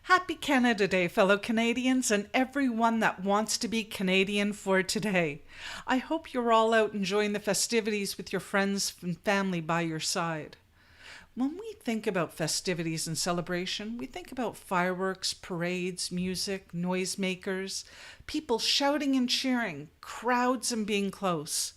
Happy Canada Day, fellow Canadians, and everyone that wants to be Canadian for today. I hope you're all out enjoying the festivities with your friends and family by your side. When we think about festivities and celebration, we think about fireworks, parades, music, noisemakers, people shouting and cheering, crowds and being close.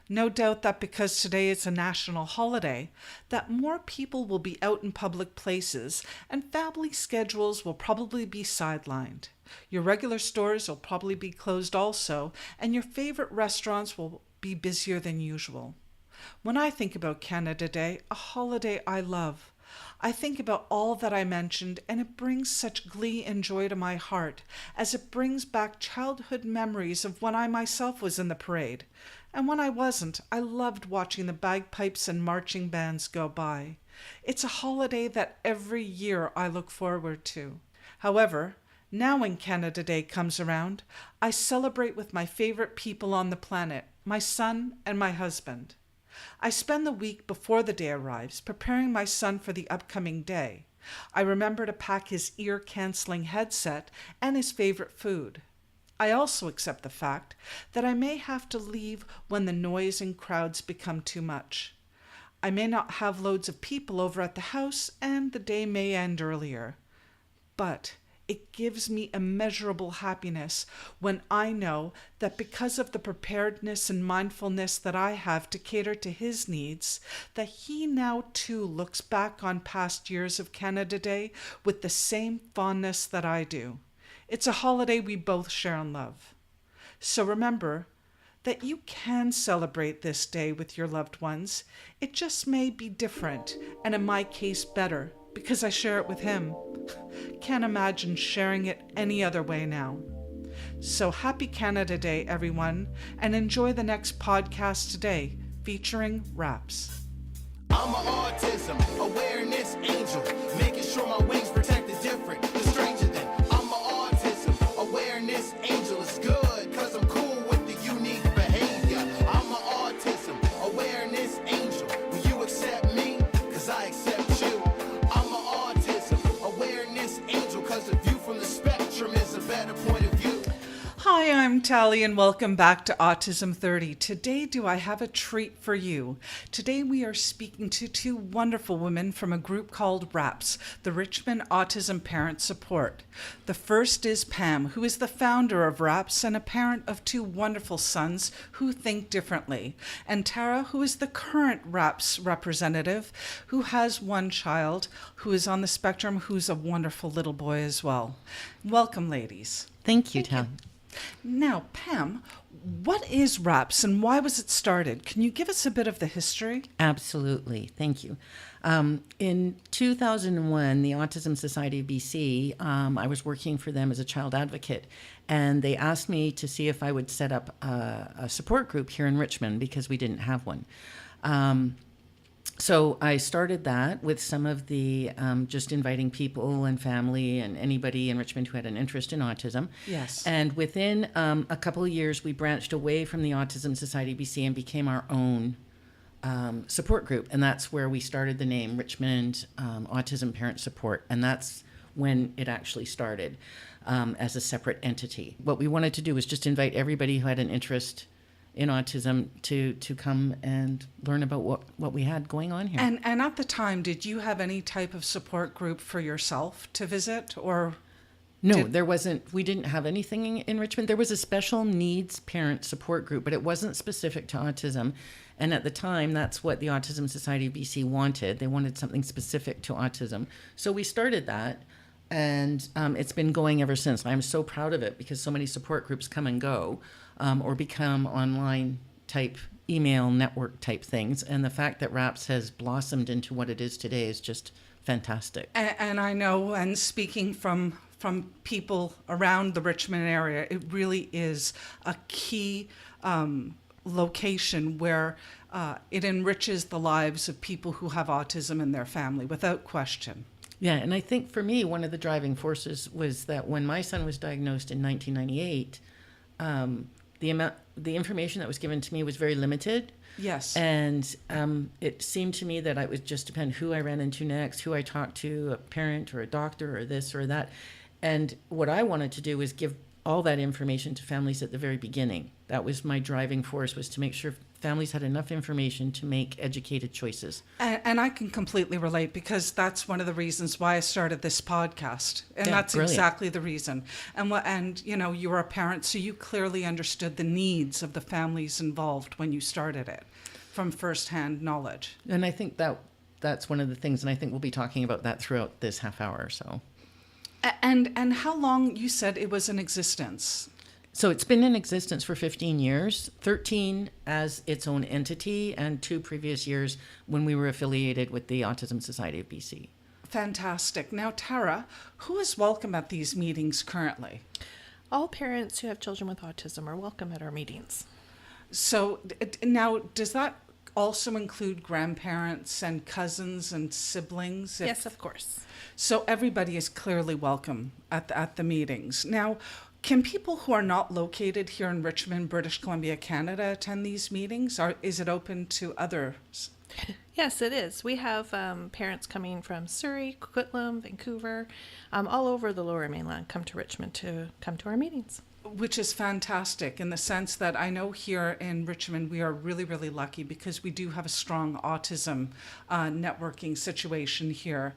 No doubt that because today is a national holiday, that more people will be out in public places and family schedules will probably be sidelined. Your regular stores will probably be closed also, and your favorite restaurants will be busier than usual. When I think about Canada Day, a holiday I love, I think about all that I mentioned, and it brings such glee and joy to my heart, as it brings back childhood memories of when I myself was in the parade. And when I wasn't, I loved watching the bagpipes and marching bands go by. It's a holiday that every year I look forward to. However, now when Canada Day comes around, I celebrate with my favorite people on the planet, my son and my husband. I spend the week before the day arrives preparing my son for the upcoming day. I remember to pack his ear-canceling headset and his favorite food. I also accept the fact that I may have to leave when the noise and crowds become too much. I may not have loads of people over at the house and the day may end earlier. But it gives me immeasurable happiness when I know that because of the preparedness and mindfulness that I have to cater to his needs, that he now too looks back on past years of Canada Day with the same fondness that I do. It's a holiday we both share and love. So remember that you can celebrate this day with your loved ones. It just may be different, and in my case better, because I share it with him. Can't imagine sharing it any other way now. So happy Canada Day, everyone, and enjoy the next podcast today featuring raps. I'm an autism awareness angel, making sure my wings protect the different, the stranger than. I'm an autism awareness angel. It's good, cause I'm cool with the unique behavior. I'm an autism awareness angel. Will you accept me? Cause I accept you. I'm an autism awareness angel, cause a view from the spectrum is a better point of view. Hi, I'm Tally and welcome back to Autism 30. Today, do I have a treat for you? Today we are speaking to two wonderful women from a group called RAPS, the Richmond Autism Parents Support. The first is Pam, who is the founder of RAPS and a parent of two wonderful sons who think differently. And Tara, who is the current RAPS representative, who has one child who is on the spectrum, who's a wonderful little boy as well. Welcome, ladies. Thank you, Tal. Now, Pam, what is RAPS and why was it started? Can you give us a bit of the history? Absolutely. Thank you. In 2001, the Autism Society of BC, I was working for them as a child advocate, and they asked me to see if I would set up a support group here in Richmond because we didn't have one. So I started that with some of the just inviting people and family and anybody in Richmond who had an interest in autism. Yes. And within a couple of years, we branched away from the Autism Society BC and became our own support group. And that's where we started the name Richmond Autism Parents Support. And that's when it actually started as a separate entity. What we wanted to do was just invite everybody who had an interest in autism to come and learn about what we had going on here. And at the time, did you have any type of support group for yourself to visit or? No, there wasn't. We didn't have anything in Richmond. There was a special needs parent support group, but it wasn't specific to autism. And at the time, that's what the Autism Society of BC wanted. They wanted something specific to autism. So we started that, and it's been going ever since. I'm so proud of it because so many support groups come and go. Or become online type email network type things. And the fact that RAPS has blossomed into what it is today is just fantastic. And I know, and speaking from people around the Richmond area, it really is a key location where it enriches the lives of people who have autism in their family, without question. Yeah, and I think for me, one of the driving forces was that when my son was diagnosed in 1998, the information that was given to me was very limited. Yes. And it seemed to me that it would just depend who I ran into next, who I talked to, a parent or a doctor or this or that. And what I wanted to do was give all that information to families at the very beginning. That was my driving force, was to make sure families had enough information to make educated choices. And I can completely relate, because that's one of the reasons why I started this podcast. And Yeah, that's brilliant. exactly the reason. And you know, you were a parent, so you clearly understood the needs of the families involved when you started it from firsthand knowledge. And I think that's one of the things, and I think we'll be talking about that throughout this half hour or so. And how long, you said it was in existence? So it's been in existence for 15 years, 13 as its own entity, and 2 previous years when we were affiliated with the Autism Society of BC. Fantastic. Now, Tara, who is welcome at these meetings currently? All parents who have children with autism are welcome at our meetings. So now, does that also include grandparents and cousins and siblings? Yes, of course. So everybody is clearly welcome at the meetings. Now, can people who are not located here in Richmond, British Columbia, Canada, attend these meetings? Or is it open to others? Yes, it is. We have parents coming from Surrey, Coquitlam, Vancouver, all over the Lower Mainland come to Richmond to come to our meetings. Which is fantastic, in the sense that I know here in Richmond we are really, really lucky, because we do have a strong autism networking situation here,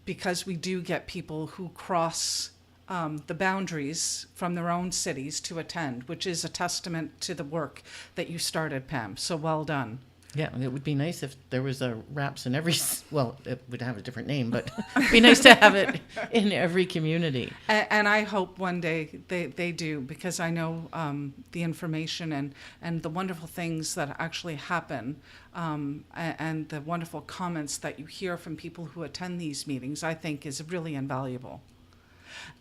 because we do get people who cross the boundaries from their own cities to attend, which is a testament to the work that you started, Pam. So well done. Yeah, it would be nice if there was a RAPS in every, well, it would have a different name, but it'd be nice to have it in every community. And I hope one day they do, because I know the information and the wonderful things that actually happen, and the wonderful comments that you hear from people who attend these meetings, I think is really invaluable.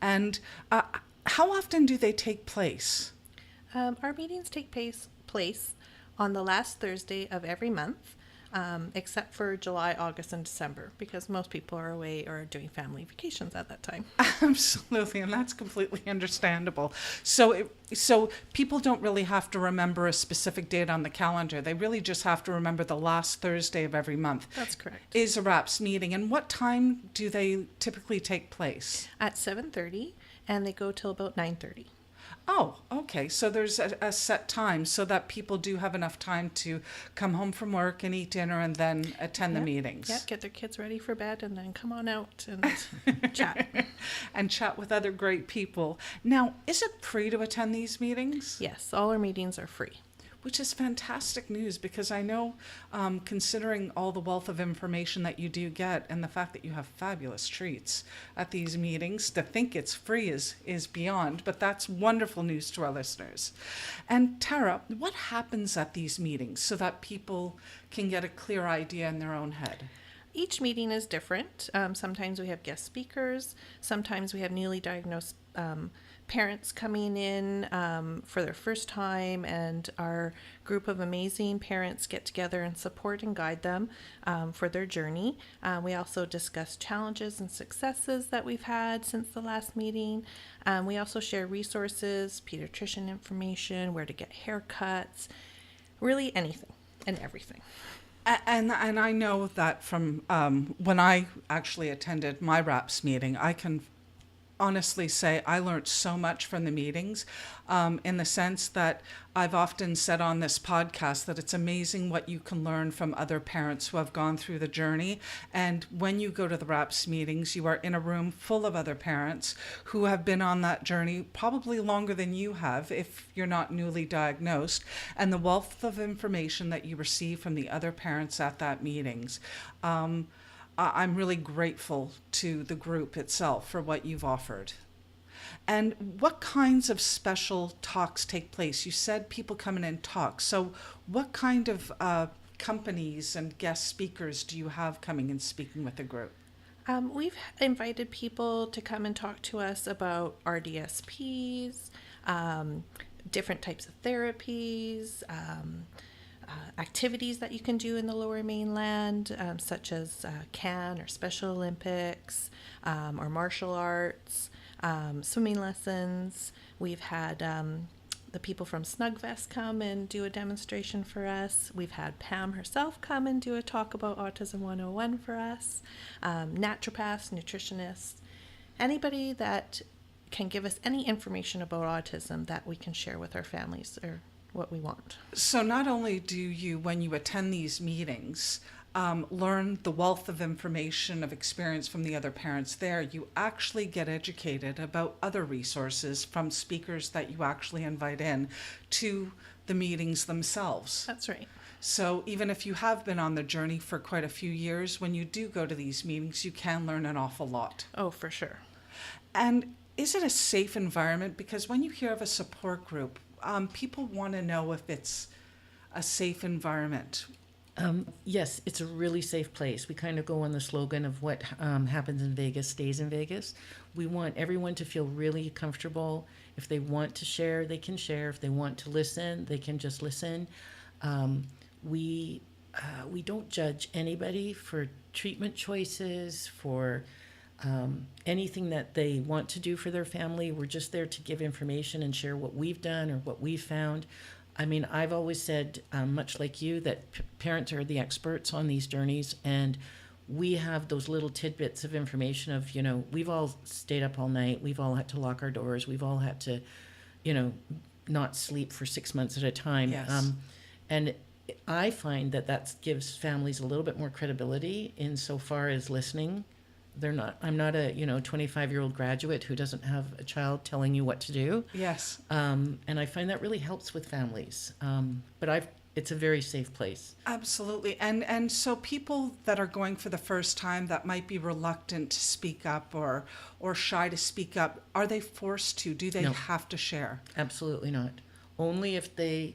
And how often do they take place? Our meetings take place on the last Thursday of every month, except for July, August, and December, because most people are away or doing family vacations at that time. Absolutely, and that's completely understandable. So people don't really have to remember a specific date on the calendar. They really just have to remember the last Thursday of every month. That's correct. Is a RAPS meeting. And what time do they typically take place? At 7:30, and they go till about 9:30. Oh, okay. So there's a set time, so that people do have enough time to come home from work and eat dinner and then attend the meetings. Yeah, get their kids ready for bed and then come on out and chat. And chat with other great people. Now, is it free to attend these meetings? Yes, all our meetings are free. Which is fantastic news, because I know, considering all the wealth of information that you do get and the fact that you have fabulous treats at these meetings, to think it's free is beyond, but that's wonderful news to our listeners. And Tara, what happens at these meetings so that people can get a clear idea in their own head? Each meeting is different. Sometimes we have guest speakers. Sometimes we have newly diagnosed parents coming in for their first time, and our group of amazing parents get together and support and guide them for their journey. We also discuss challenges and successes that we've had since the last meeting. We also share resources, pediatrician information, where to get haircuts, really anything and everything. And I know that from when I actually attended my RAPS meeting, I can honestly say I learned so much from the meetings, in the sense that I've often said on this podcast that it's amazing what you can learn from other parents who have gone through the journey. And when you go to the RAPS meetings, you are in a room full of other parents who have been on that journey probably longer than you have, if you're not newly diagnosed. And the wealth of information that you receive from the other parents at that meetings, I'm really grateful to the group itself for what you've offered. And what kinds of special talks take place? You said people come in and talk. So what kind of companies and guest speakers do you have coming and speaking with the group? We've invited people to come and talk to us about RDSPs, different types of therapies, activities that you can do in the Lower Mainland, such as CAN or Special Olympics, or martial arts, swimming lessons. We've had the people from Snugvest come and do a demonstration for us. We've had Pam herself come and do a talk about Autism 101 for us. Naturopaths, nutritionists, anybody that can give us any information about autism that we can share with our families or what we want. So not only do you, when you attend these meetings, learn the wealth of information, of experience from the other parents there, you actually get educated about other resources from speakers that you actually invite in to the meetings themselves. That's right. So even if you have been on the journey for quite a few years, when you do go to these meetings, you can learn an awful lot. Oh, for sure. And is it a safe environment? Because when you hear of a support group, people want to know if it's a safe environment. Yes, it's a really safe place. We kind of go on the slogan of what happens in Vegas stays in Vegas. We want everyone to feel really comfortable. If they want to share, they can share. If they want to listen, they can just listen. We don't judge anybody for treatment choices, for anything that they want to do for their family. We're just there to give information and share what we've done or what we've found. I mean, I've always said, much like you, that parents are the experts on these journeys, and we have those little tidbits of information of, we've all stayed up all night, we've all had to lock our doors, we've all had to, not sleep for 6 months at a time. Yes. And I find that gives families a little bit more credibility insofar as listening. I'm not a 25-year-old graduate who doesn't have a child telling you what to do. Yes. And I find that really helps with families. But it's a very safe place. Absolutely. And so people that are going for the first time that might be reluctant to speak up or shy to speak up, are they forced to? Do they No. have to share? Absolutely not. Only if they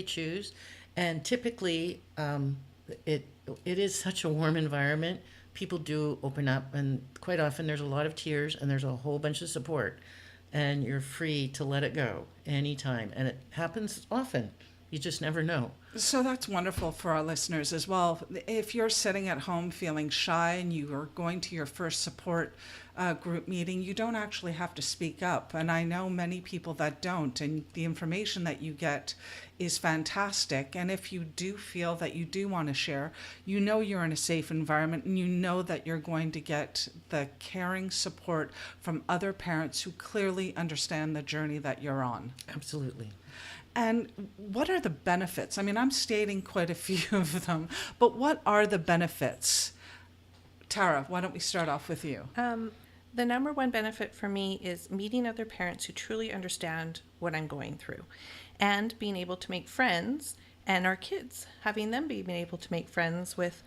choose. And typically, it is such a warm environment. People do open up, and quite often there's a lot of tears and there's a whole bunch of support, and you're free to let it go anytime. And it happens often. You just never know. So that's wonderful for our listeners as well. If you're sitting at home feeling shy and you are going to your first support group meeting, you don't actually have to speak up. And I know many people that don't, and the information that you get is fantastic. And if you do feel that you do want to share, you're in a safe environment, and you know that you're going to get the caring support from other parents who clearly understand the journey that you're on. Absolutely. And what are the benefits? I mean, I'm stating quite a few of them, but what are the benefits? Tara, why don't we start off with you? The number one benefit for me is meeting other parents who truly understand what I'm going through, and being able to make friends, and our kids, having them being able to make friends with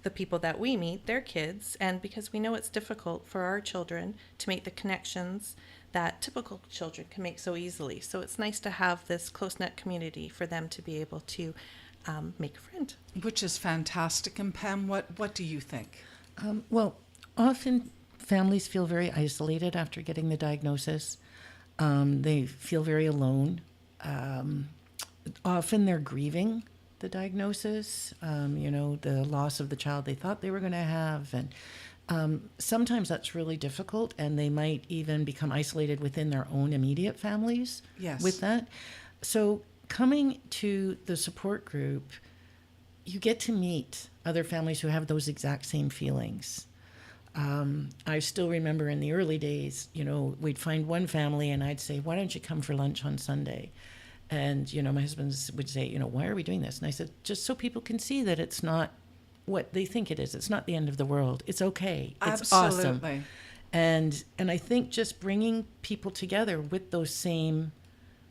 the people that we meet, their kids, and because we know it's difficult for our children to make the connections that typical children can make so easily. So it's nice to have this close-knit community for them to be able to make a friend. Which is fantastic. And Pam, what do you think? Well, often families feel very isolated after getting the diagnosis. They feel very alone. Often they're grieving the diagnosis, the loss of the child they thought they were going to have. And sometimes that's really difficult, and they might even become isolated within their own immediate families. Yes. With that. So coming to the support group, you get to meet other families who have those exact same feelings. I still remember in the early days, we'd find one family and I'd say, why don't you come for lunch on Sunday? And, my husband would say, why are we doing this? And I said, just so people can see that it's not what they think it is. It's not the end of the world. It's okay. It's Absolutely. awesome. And I think just bringing people together with those same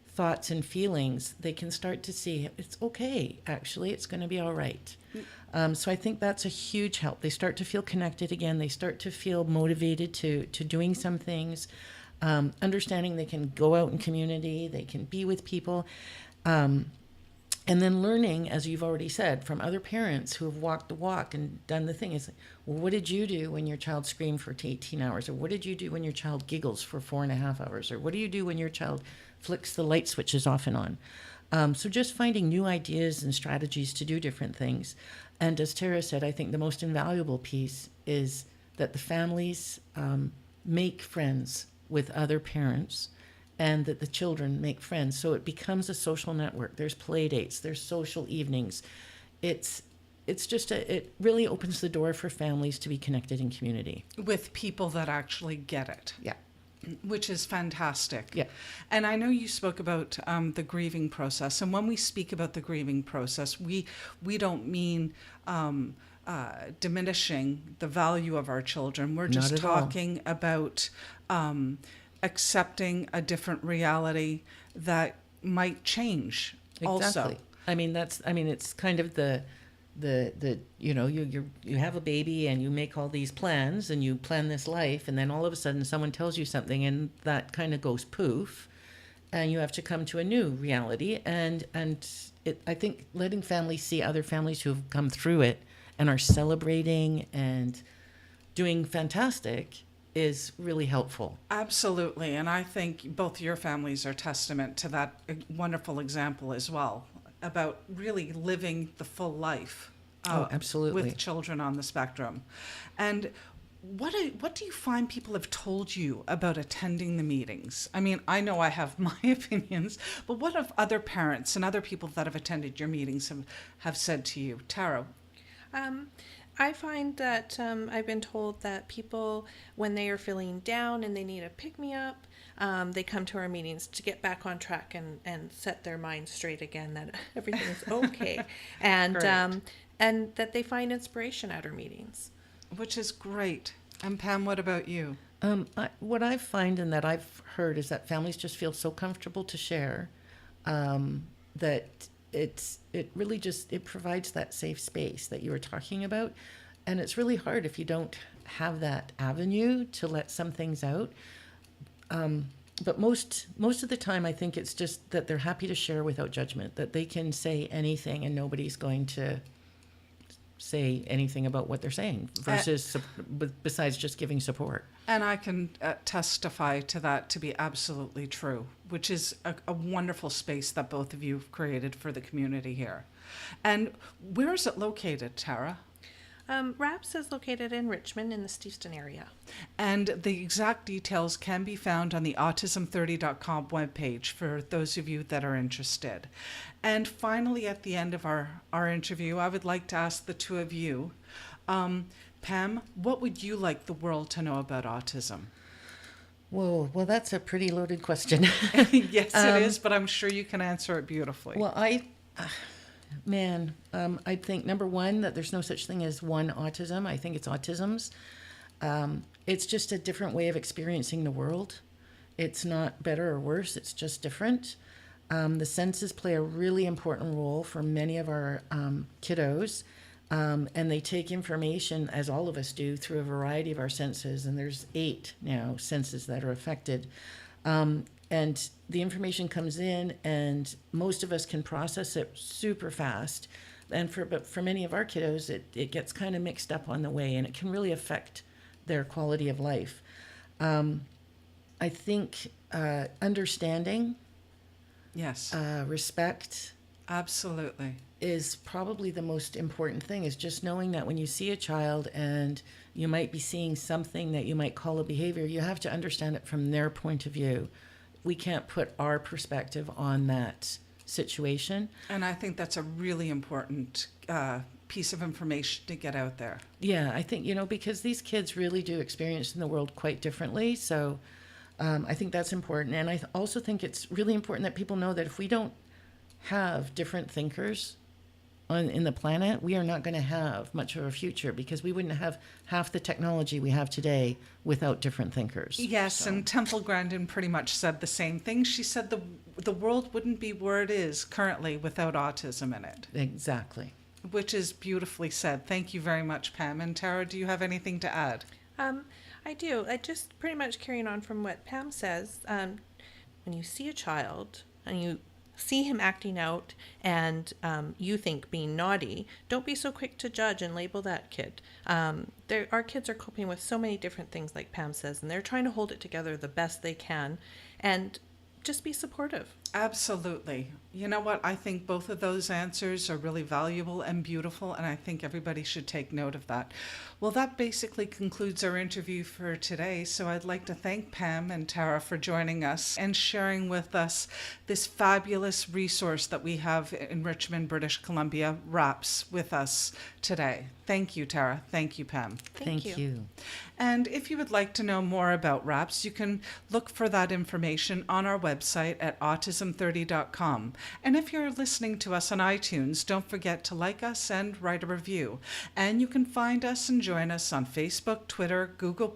thoughts and feelings, they can start to see it's okay. Actually, it's going to be all right. So I think that's a huge help. They start to feel connected again. They start to feel motivated to doing some things, understanding they can go out in community, they can be with people. And then learning, as you've already said, from other parents who have walked the walk and done the thing. Is, well, what did you do when your child screamed for 18 hours? Or what did you do when your child giggles for 4.5 hours? Or what do you do when your child flicks the light switches off and on? So just finding new ideas and strategies to do different things. And as Tara said, I think the most invaluable piece is that the families make friends with other parents and that the children make friends. So it becomes a social network. There's play dates, there's social evenings. It's just it really opens the door for families to be connected in community. With people that actually get it. Yeah. Which is fantastic. Yeah. And I know you spoke about the grieving process. And when we speak about the grieving process, we don't mean diminishing the value of our children. We're just Not at all. talking about accepting a different reality that might change also. Exactly. It's kind of the you have a baby and you make all these plans and you plan this life, and then all of a sudden someone tells you something and that kind of goes poof, and you have to come to a new reality. And I think letting families see other families who have come through it and are celebrating and doing fantastic is really helpful. Absolutely. And I think both your families are testament to that wonderful example as well, about really living the full life. Absolutely. With children on the spectrum. And what do you find people have told you about attending the meetings? I mean, I know I have my opinions, but what have other parents and other people that have attended your meetings have said to you? Tara? I find that I've been told that people, when they are feeling down and they need a pick-me-up, they come to our meetings to get back on track and set their mind straight again, that everything's okay. And that they find inspiration at our meetings. Which is great. And Pam, what about you? What I find and that I've heard is that families just feel so comfortable to share that it really just, it provides that safe space that you were talking about. And it's really hard if you don't have that avenue to let some things out. But most of the time, I think it's just that they're happy to share without judgment, that they can say anything and nobody's going to say anything about what they're saying versus besides just giving support. And I can testify to that to be absolutely true, which is a wonderful space that both of you have created for the community here. And where is it located, Tara? RAPS is located in Richmond in the Steveston area. And the exact details can be found on the autism30.com webpage for those of you that are interested. And finally, at the end of our interview, I would like to ask the two of you, Pam, what would you like the world to know about autism? Whoa, well, that's a pretty loaded question. Yes, it is, but I'm sure you can answer it beautifully. Well, I think number one, that there's no such thing as one autism. I think it's autisms. It's just a different way of experiencing the world. It's not better or worse. It's just different. The senses play a really important role for many of our kiddos. And they take information, as all of us do, through a variety of our senses. And there's 8 now senses that are affected. And the information comes in, and most of us can process it super fast. But for many of our kiddos, it gets kind of mixed up on the way, and it can really affect their quality of life. I think understanding, Yes, respect, absolutely. is probably the most important thing, is just knowing that when you see a child and you might be seeing something that you might call a behavior, you have to understand it from their point of view. We can't put our perspective on that situation. And I think that's a really important piece of information to get out there. Yeah, I think, because these kids really do experience in the world quite differently. So I think that's important. And I also think it's really important that people know that if we don't have different thinkers in the planet, we are not going to have much of a future, because we wouldn't have half the technology we have today without different thinkers. Yes, So. and Temple Grandin pretty much said the same thing. She said the world wouldn't be where it is currently without autism in it, Exactly. which is beautifully said. Thank you very much, Pam. And Tara, do you have anything to add? I do. I just pretty much carrying on from what Pam says. When you see a child and you see him acting out and you think being naughty, don't be so quick to judge and label that kid. Our kids are coping with so many different things, like Pam says, and they're trying to hold it together the best they can, and just be supportive. Absolutely. You know what? I think both of those answers are really valuable and beautiful, and I think everybody should take note of that. Well, that basically concludes our interview for today. So I'd like to thank Pam and Tara for joining us and sharing with us this fabulous resource that we have in Richmond, British Columbia, RAPS, with us today. Thank you, Tara. Thank you, Pam. Thank you. And if you would like to know more about RAPS, you can look for that information on our website at autism30.com. And if you're listening to us on iTunes, don't forget to like us and write a review. And you can find us and join us on Facebook, Twitter, Google+.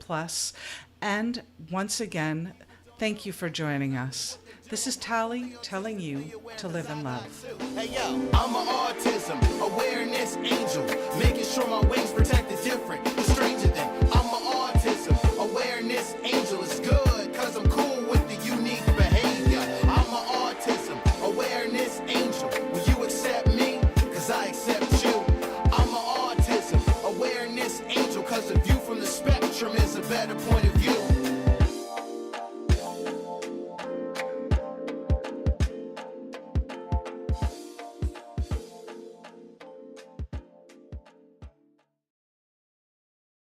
And once again, thank you for joining us. This is Tally telling you to live in love. Hey yo, I'm an autism awareness angel, making sure my wings protect the different, the stranger than. I'm an autism awareness angel. It's good, cause I'm cool with the unique behavior. I'm an autism awareness angel. Will you accept me? Cause I accept you. I'm an autism awareness angel, cause a view from the spectrum is a better point of view.